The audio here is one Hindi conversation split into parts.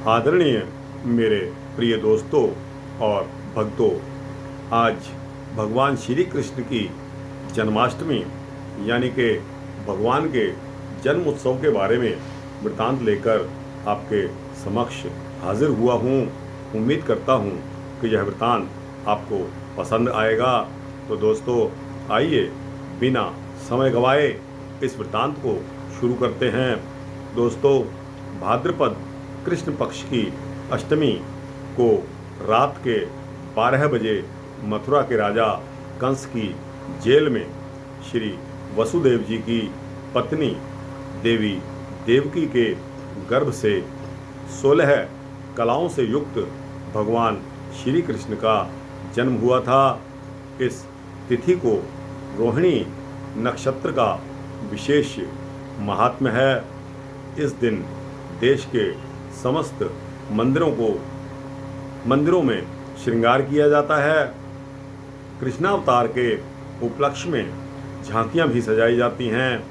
आदरणीय मेरे प्रिय दोस्तों और भक्तों, आज भगवान श्री कृष्ण की जन्माष्टमी यानी कि भगवान के जन्म उत्सव के बारे में वृतांत लेकर आपके समक्ष हाजिर हुआ हूँ। उम्मीद करता हूँ कि यह वृतांत आपको पसंद आएगा। तो दोस्तों, आइए बिना समय गंवाए इस वृतांत को शुरू करते हैं। दोस्तों, भाद्रपद कृष्ण पक्ष की अष्टमी को रात के 12 बजे मथुरा के राजा कंस की जेल में श्री वसुदेव जी की पत्नी देवी देवकी के गर्भ से 16 कलाओं से युक्त भगवान श्री कृष्ण का जन्म हुआ था। इस तिथि को रोहिणी नक्षत्र का विशेष महात्म्य है। इस दिन देश के समस्त मंदिरों में श्रृंगार किया जाता है। कृष्णावतार के उपलक्ष्य में झांकियां भी सजाई जाती हैं।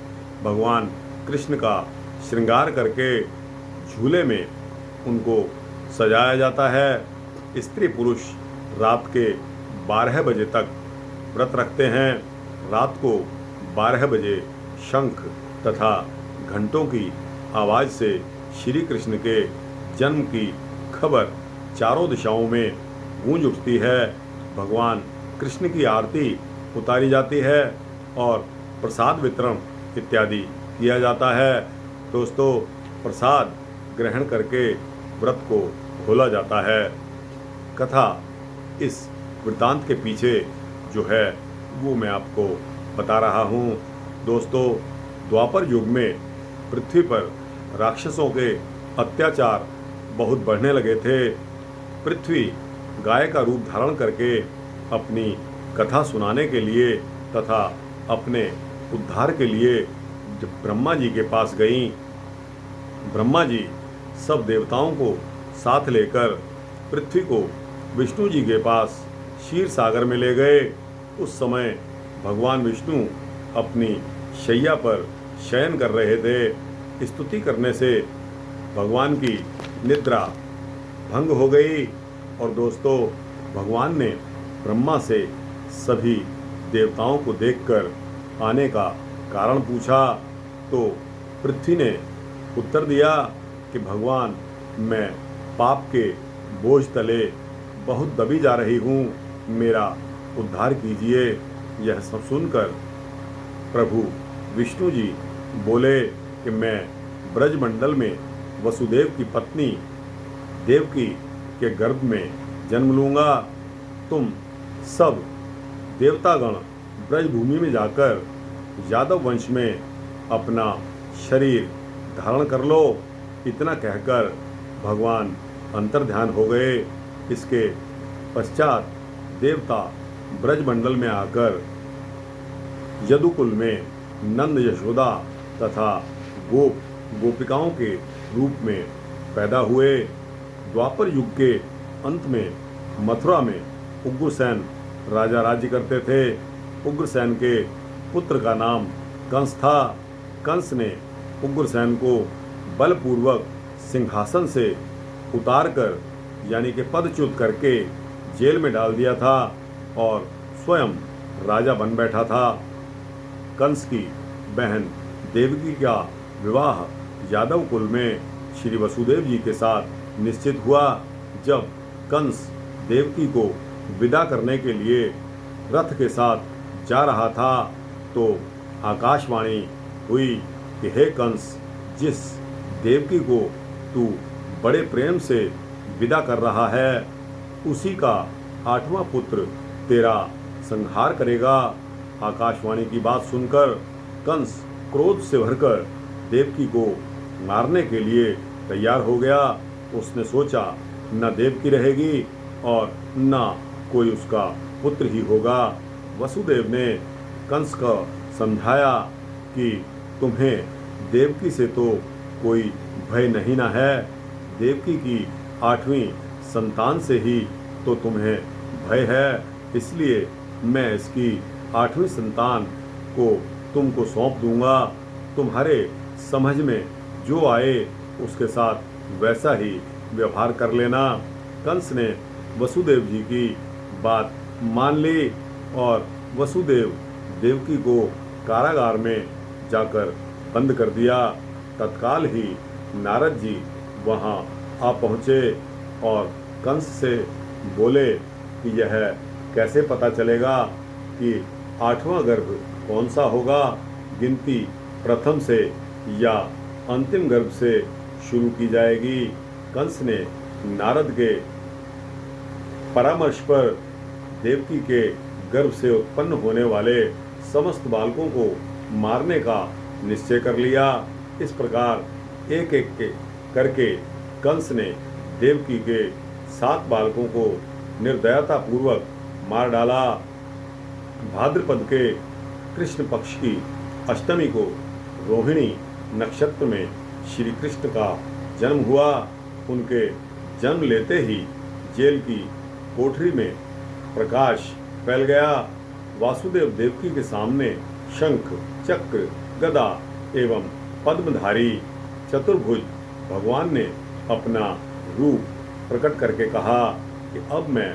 भगवान कृष्ण का श्रृंगार करके झूले में उनको सजाया जाता है। स्त्री पुरुष रात के 12 बजे तक व्रत रखते हैं। रात को 12 बजे शंख तथा घंटों की आवाज़ से श्री कृष्ण के जन्म की खबर चारों दिशाओं में गूंज उठती है। भगवान कृष्ण की आरती उतारी जाती है और प्रसाद वितरण इत्यादि किया जाता है। दोस्तों, प्रसाद ग्रहण करके व्रत को खोला जाता है। कथा इस वृत्तांत के पीछे जो है वो मैं आपको बता रहा हूँ। दोस्तों, द्वापर युग में पृथ्वी पर राक्षसों के अत्याचार बहुत बढ़ने लगे थे। पृथ्वी गाय का रूप धारण करके अपनी कथा सुनाने के लिए तथा अपने उद्धार के लिए ब्रह्मा जी के पास गईं। ब्रह्मा जी सब देवताओं को साथ लेकर पृथ्वी को विष्णु जी के पास क्षीर सागर में ले गए। उस समय भगवान विष्णु अपनी शैया पर शयन कर रहे थे। स्तुति करने से भगवान की निद्रा भंग हो गई और दोस्तों, भगवान ने ब्रह्मा से सभी देवताओं को देखकर आने का कारण पूछा। तो पृथ्वी ने उत्तर दिया कि भगवान, मैं पाप के बोझ तले बहुत दबी जा रही हूँ, मेरा उद्धार कीजिए। यह सब सुनकर प्रभु विष्णु जी बोले कि मैं ब्रजमंडल में वसुदेव की पत्नी देवकी के गर्भ में जन्म लूँगा। तुम सब देवतागण ब्रजभूमि में जाकर यादव वंश में अपना शरीर धारण कर लो। इतना कहकर भगवान अंतर्ध्यान हो गए। इसके पश्चात देवता ब्रजमंडल में आकर यदुकुल में नंद यशोदा तथा गोपिकाओं के रूप में पैदा हुए। द्वापर युग के अंत में मथुरा में उग्रसेन राजा राज्य करते थे। उग्रसेन के पुत्र का नाम कंस था। कंस ने उग्रसेन को बलपूर्वक सिंहासन से उतारकर यानी कि पदच्युत करके जेल में डाल दिया था और स्वयं राजा बन बैठा था। कंस की बहन देवकी का विवाह यादव कुल में श्री वसुदेव जी के साथ निश्चित हुआ। जब कंस देवकी को विदा करने के लिए रथ के साथ जा रहा था तो आकाशवाणी हुई कि हे कंस, जिस देवकी को तू बड़े प्रेम से विदा कर रहा है उसी का 8वां पुत्र तेरा संहार करेगा। आकाशवाणी की बात सुनकर कंस क्रोध से भरकर देवकी को मारने के लिए तैयार हो गया। उसने सोचा न देवकी रहेगी और न कोई उसका पुत्र ही होगा। वसुदेव ने कंस को समझाया कि तुम्हें देवकी से तो कोई भय नहीं ना है, देवकी की 8वीं संतान से ही तो तुम्हें भय है, इसलिए मैं इसकी 8वीं संतान को तुमको सौंप दूंगा। तुम्हारे समझ में जो आए उसके साथ वैसा ही व्यवहार कर लेना। कंस ने वसुदेव जी की बात मान ली और वसुदेव देवकी को कारागार में जाकर बंद कर दिया। तत्काल ही नारद जी वहाँ आ पहुँचे और कंस से बोले कि यह कैसे पता चलेगा कि 8वां गर्भ कौन सा होगा, गिनती प्रथम से या अंतिम गर्भ से शुरू की जाएगी। कंस ने नारद के परामर्श पर देवकी के गर्भ से उत्पन्न होने वाले समस्त बालकों को मारने का निश्चय कर लिया। इस प्रकार एक एक के करके कंस ने देवकी के 7 बालकों को निर्दयतापूर्वक मार डाला। भाद्रपद के कृष्ण पक्ष की अष्टमी को रोहिणी नक्षत्र में श्री कृष्ण का जन्म हुआ। उनके जन्म लेते ही जेल की कोठरी में प्रकाश फैल गया। वासुदेव देवकी के सामने शंख, चक्र, गदा एवं पद्मधारी चतुर्भुज भगवान ने अपना रूप प्रकट करके कहा कि अब मैं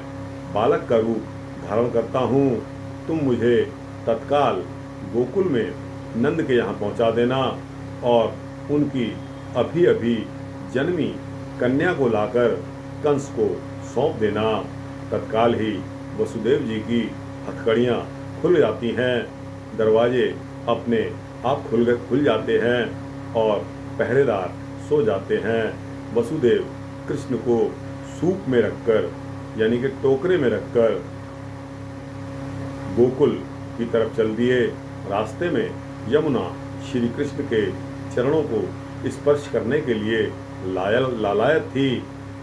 बालक का रूप धारण करता हूँ। तुम मुझे तत्काल गोकुल में नंद के यहाँ पहुँचा देना और उनकी अभी अभी जन्मी कन्या को लाकर कंस को सौंप देना। तत्काल ही वसुदेव जी की हथकड़ियाँ खुल जाती हैं, दरवाजे अपने आप खुल जाते हैं और पहरेदार सो जाते हैं। वसुदेव कृष्ण को सूप में रखकर यानी कि टोकरे में रखकर गोकुल की तरफ चल दिए। रास्ते में यमुना श्री कृष्ण के चरणों को स्पर्श करने के लिए लालायत थी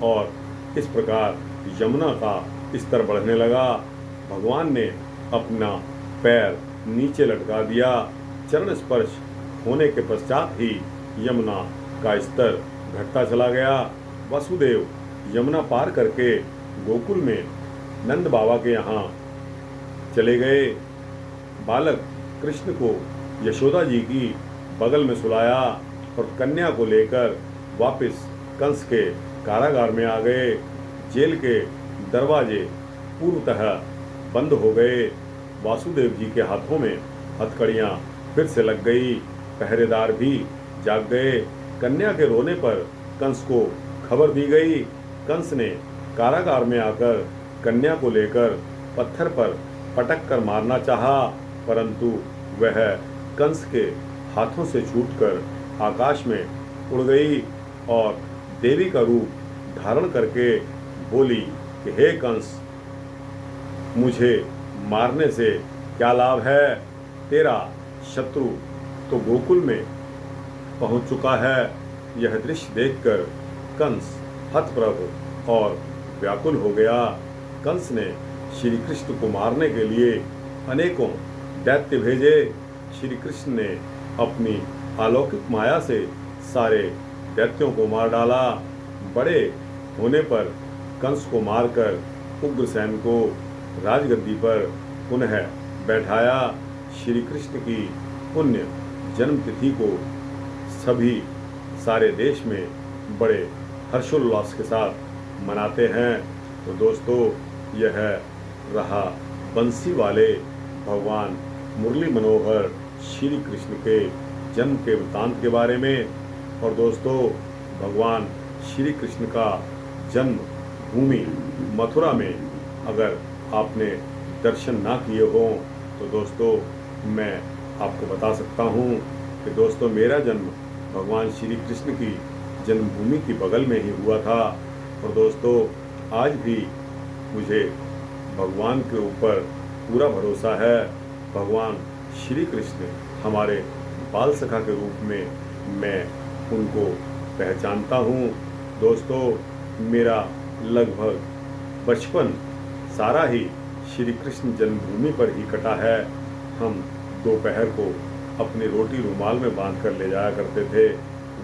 और इस प्रकार यमुना का स्तर बढ़ने लगा। भगवान ने अपना पैर नीचे लटका दिया। चरण स्पर्श होने के पश्चात ही यमुना का स्तर घटता चला गया। वसुदेव यमुना पार करके गोकुल में नंद बाबा के यहाँ चले गए। बालक कृष्ण को यशोदा जी की बगल में सुलाया और कन्या को लेकर वापस कंस के कारागार में आ गए। जेल के दरवाजे पूर्णतः बंद हो गए। वासुदेव जी के हाथों में हथकड़ियाँ फिर से लग गई। पहरेदार भी जाग गए। कन्या के रोने पर कंस को खबर दी गई। कंस ने कारागार में आकर कन्या को लेकर पत्थर पर पटक कर मारना चाहा, परंतु वह कंस के हाथों से छूटकर आकाश में उड़ गई और देवी का रूप धारण करके बोली कि हे कंस, मुझे मारने से क्या लाभ है? तेरा शत्रु तो गोकुल में पहुंच चुका है। यह दृश्य देखकर कंस हतप्रभ और व्याकुल हो गया। कंस ने श्री कृष्ण को मारने के लिए अनेकों दैत्य भेजे। श्री कृष्ण ने अपनी अलौकिक माया से सारे दैत्यों को मार डाला। बड़े होने पर कंस को मारकर उग्रसेन को राजगद्दी पर पुनः बैठाया। श्री कृष्ण की पुण्य जन्म तिथि को सभी सारे देश में बड़े हर्षोल्लास के साथ मनाते हैं। तो दोस्तों, यह रहा बंसी वाले भगवान मुरली मनोहर श्री कृष्ण के जन्म के वृत्तांत के बारे में। और दोस्तों, भगवान श्री कृष्ण का जन्म भूमि मथुरा में अगर आपने दर्शन ना किए हों तो दोस्तों मैं आपको बता सकता हूँ कि दोस्तों मेरा जन्म भगवान श्री कृष्ण की जन्मभूमि की बगल में ही हुआ था। और दोस्तों आज भी मुझे भगवान के ऊपर पूरा भरोसा है। भगवान श्री कृष्ण हमारे बाल सखा के रूप में मैं उनको पहचानता हूँ। दोस्तों मेरा लगभग बचपन सारा ही श्री कृष्ण जन्मभूमि पर ही कटा है। हम दोपहर को अपनी रोटी रुमाल में बांध कर ले जाया करते थे,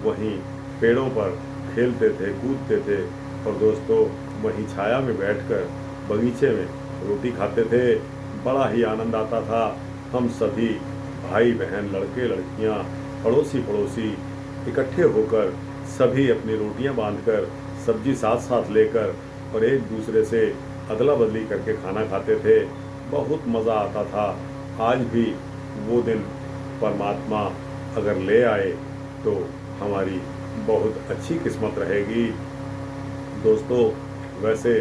वहीं पेड़ों पर खेलते थे, कूदते थे और दोस्तों वहीं छाया में बैठकर बगीचे में रोटी खाते थे। बड़ा ही आनंद आता था। हम सभी भाई बहन, लड़के लड़कियां, पड़ोसी इकट्ठे होकर सभी अपनी रोटियां बांधकर सब्जी साथ साथ लेकर और एक दूसरे से अदला बदली करके खाना खाते थे। बहुत मज़ा आता था। आज भी वो दिन परमात्मा अगर ले आए तो हमारी बहुत अच्छी किस्मत रहेगी। दोस्तों, वैसे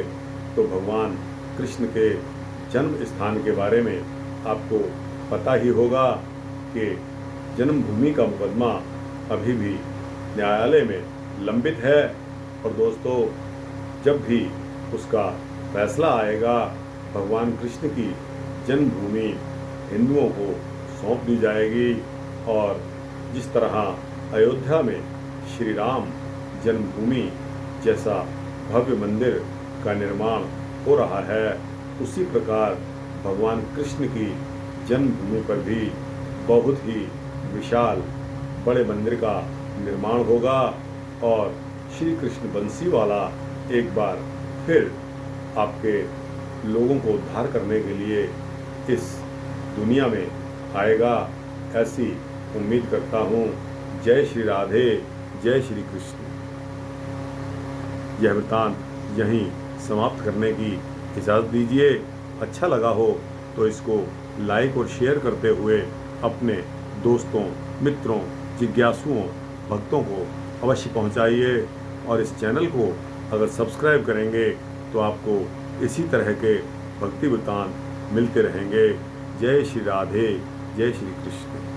तो भगवान कृष्ण के जन्म स्थान के बारे में आपको पता ही होगा कि जन्मभूमि का मुकदमा अभी भी न्यायालय में लंबित है। और दोस्तों, जब भी उसका फैसला आएगा, भगवान कृष्ण की जन्मभूमि हिंदुओं को सौंप दी जाएगी। और जिस तरह अयोध्या में श्री राम जन्मभूमि जैसा भव्य मंदिर का निर्माण हो रहा है, उसी प्रकार भगवान कृष्ण की जन्मभूमि पर भी बहुत ही विशाल बड़े मंदिर का निर्माण होगा। और श्री कृष्ण बंसीवाला एक बार फिर आपके लोगों को उद्धार करने के लिए इस दुनिया में आएगा, ऐसी उम्मीद करता हूँ। जय श्री राधे, जय श्री कृष्ण। यह वृत्तांत यहीं समाप्त करने की इजाज़त दीजिए। अच्छा लगा हो तो इसको लाइक और शेयर करते हुए अपने दोस्तों, मित्रों, जिज्ञासुओं, भक्तों को अवश्य पहुंचाइए। और इस चैनल को अगर सब्सक्राइब करेंगे तो आपको इसी तरह के भक्ति वृत्तांत मिलते रहेंगे। जय श्री राधे, जय श्री कृष्ण।